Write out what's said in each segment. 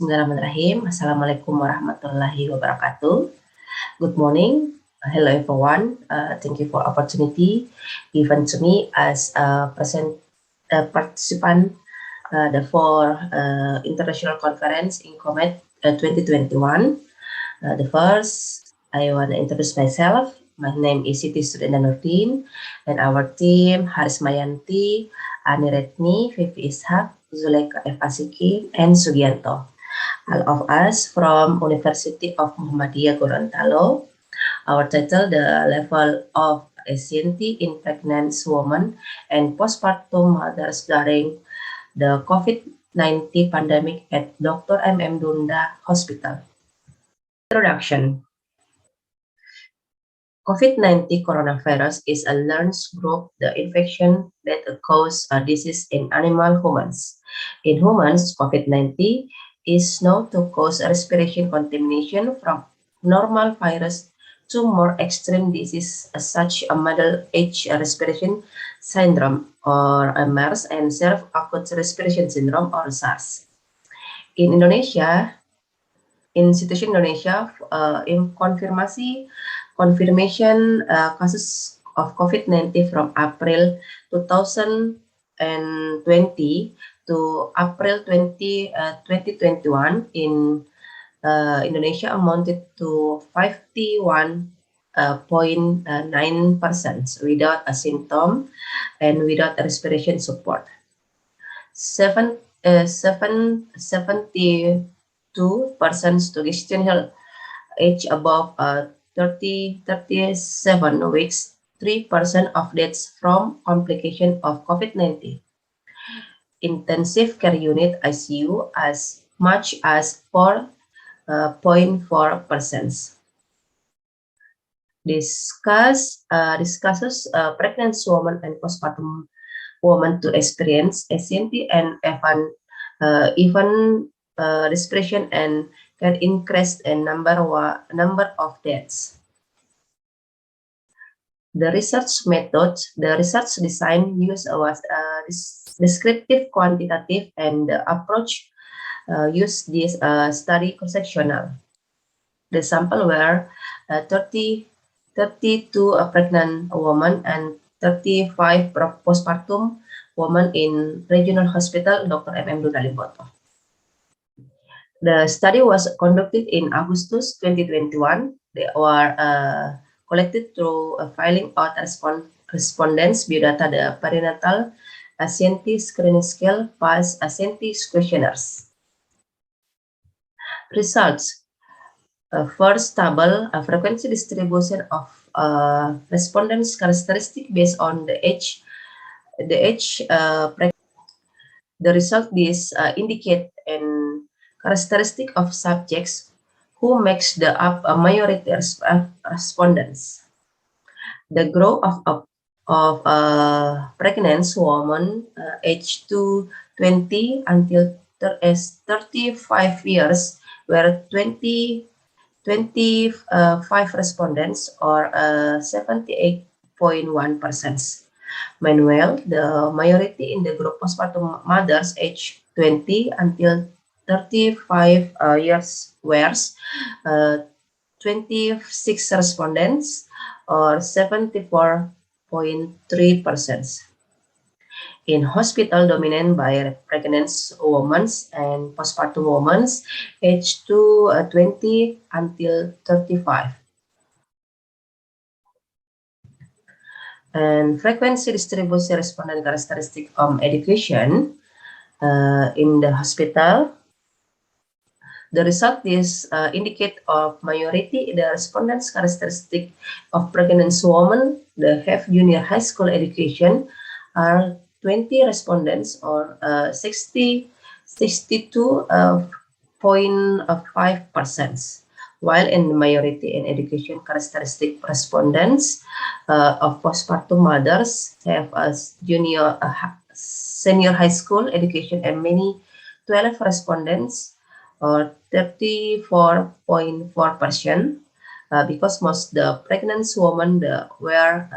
Bismillahirrahmanirrahim. Assalamualaikum warahmatullahi wabarakatuh. Good morning. Hello everyone. Thank you for opportunity given to me as a participant for International Conference ICComSET 2021. The first, I want to introduce myself. My name is Siti Surya Nurdin, and our team Haris Mayanti, Ani Retni, Vivi Ishak, Zuleka Asiki, and Sugianto. All of us from Universitas Muhammadiyah Gorontalo. Our title, the level of anxiety in pregnant women and postpartum mothers during the COVID-19 pandemic at Dr. M.M. Dunda Hospital. Introduction. COVID-19 coronavirus is a learned group, the infection that causes a disease in animal humans. In humans, COVID-19 is known to cause respiration contamination from normal virus to more extreme disease such as middle-age respiration syndrome or MERS and self-acute respiration syndrome or SARS. In Indonesia, in situation Indonesia, in confirmation cases of COVID-19 from April 2020 to April 2021 in Indonesia amounted to 51.9% without a symptom and without respiration support. 72% to gestational age above 37 weeks, 3% of deaths from complication of COVID-19. Intensive care unit ICU as much as 4.4%. Discusses pregnant women and postpartum women to experience anxiety and even respiration and can increase in number of deaths. The research method, the research design used was descriptive, quantitative, and the approach used this study cross-sectional. The sample were 32 pregnant women and 35 postpartum women in regional hospital Dr. M.M. Dunda Limboto. The study was conducted in August 2021. They were collected through filing out respondents biodata the perinatal anxiety screening scale PAS anxiety questionnaires. Results. First table, a frequency distribution of respondents characteristic based on the age. The result is indicate an characteristic of subjects who makes the majority respondents. The growth of pregnant woman aged 20 until 35 years were 25 respondents or 78.1%. Meanwhile, the majority in the group postpartum mothers aged 20 until 35 years were 26 respondents or 74.3%. In hospital dominated by pregnant women and postpartum women aged 20 until 35. And frequency distribution respondent characteristic education in the hospital. The result is indicate of majority the respondents characteristic of pregnant women that have junior high school education are 20 respondents or 62.5%, while in the majority in education characteristic respondents of postpartum mothers have a senior high school education and many 12 respondents or 34.4%, because most the pregnant women were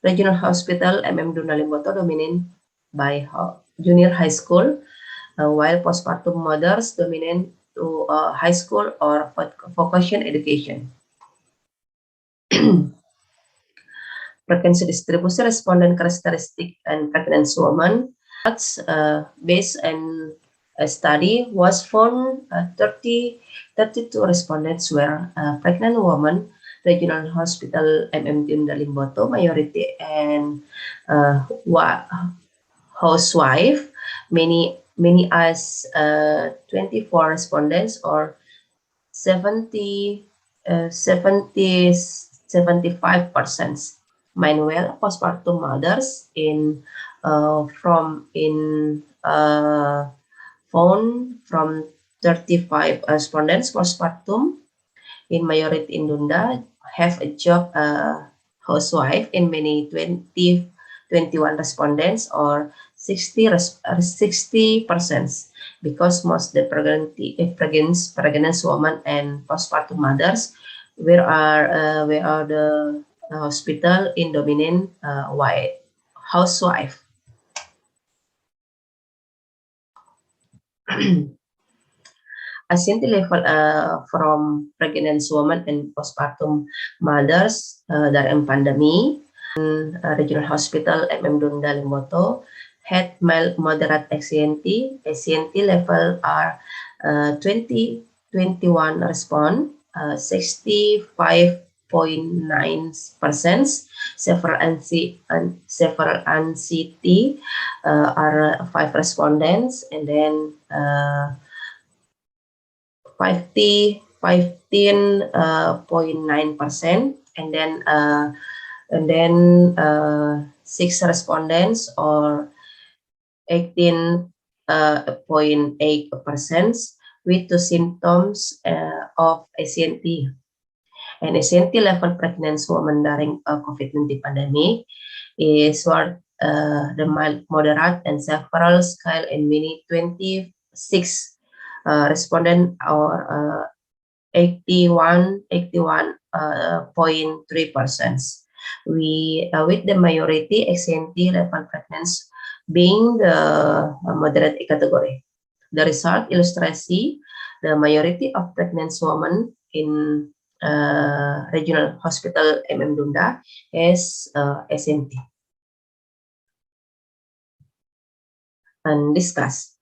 regional hospital MM Dunda Limboto dominated by junior high school while postpartum mothers dominate to high school or vocation education. Pregnancy distribution respondent characteristic and pregnant woman. Based on a study was found 32 respondents were pregnant women, regional hospital MM Limboto, majority and housewife, many as 24 respondents or 70, 75%. Meanwhile, postpartum mothers found from 35 respondents postpartum in majority in Dunda have a job housewife in many 21 respondents or 60%, because most the pregnant women and postpartum mothers where are the hospital in dominant white housewife. Asyenti level from pregnant women and postpartum mothers during pandemic. Regional Hospital MM Dunda Limboto had mild moderate ACNT. ACNT level are 2021 respond 65.9%. Several NCT are 5 respondents, and then 15.9%, and then 6 respondents or 18.8% with 2 symptoms of ACNT. And ACNT level pregnant women during COVID-19 pandemic is what the mild, moderate, and several scale in many 26 respondent or 81.3%. With the majority ACNT level pregnancy being the moderate category. The result illustrasi the majority of pregnant women in regional hospital MM Dunda is ACNT. And discuss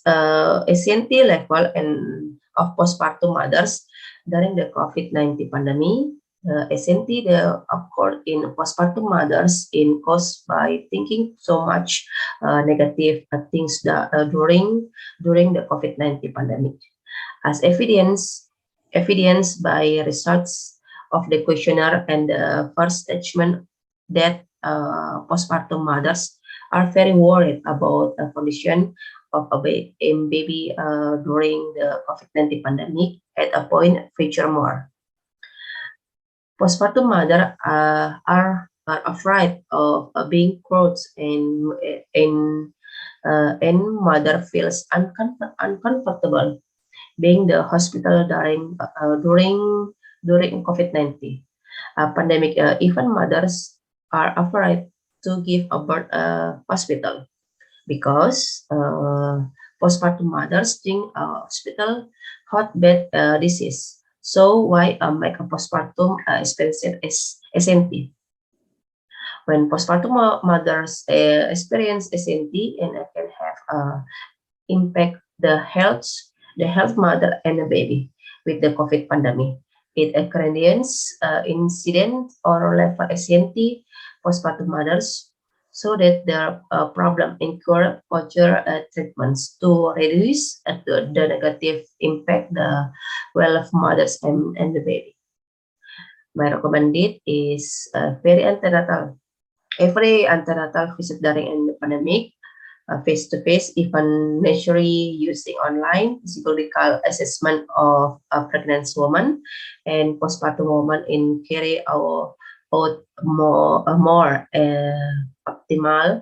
ACNT level and of postpartum mothers during the COVID-19 pandemic. ACNT occurred in postpartum mothers caused by thinking so much negative things during the COVID-19 pandemic, as evidenced by results of the questionnaire and the first statement that postpartum mothers are very worried about the condition of a baby during the COVID-19 pandemic. At a point, feature more. Postpartum mothers are afraid of being crowded, and mother feels uncomfortable being the hospital during COVID-19 pandemic. Even mothers are afraid to give a birth hospital because postpartum mothers think hospital hotbed disease. So why make a postpartum expensive is SNT? When postpartum mothers experience SNT, and it can have impact the health mother and the baby with the COVID pandemic. It occurrence incident or level SNT postpartum mothers, so that the problem incur future treatments to reduce the negative impact the well of mothers and the baby. My recommended is very antenatal. Every antenatal visit during the pandemic, face-to-face, even necessary using online psychological assessment of a pregnant woman and postpartum woman in carry out more optimal,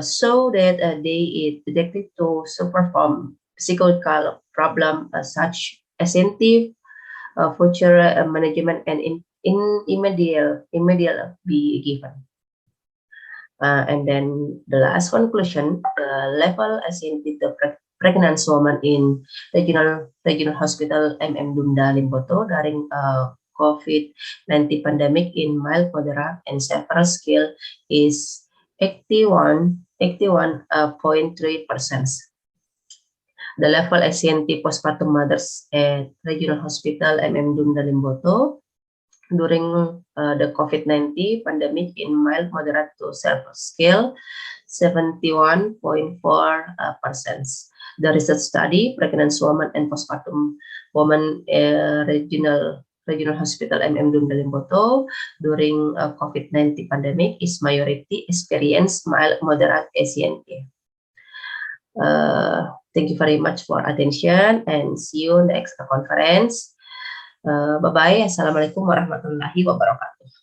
so that they is detected to suffer from psychological problem such attentive future management and in immediate be given. And then the last conclusion, the level assigned to the pregnant woman in regional hospital Dunda Limboto during COVID-19 pandemic in mild, moderate, and severe scale is 81.3%. The level SCNT postpartum mothers at regional hospital Dunda Limboto during the COVID-19 pandemic in mild, moderate to severe scale, 71.4%. The research study, pregnant woman and postpartum woman regional hospital Dunda Limboto during COVID-19 pandemic is majority experience mild, moderate SCNT. Thank you very much for attention and see you next conference. Bye-bye. Assalamualaikum warahmatullahi wabarakatuh.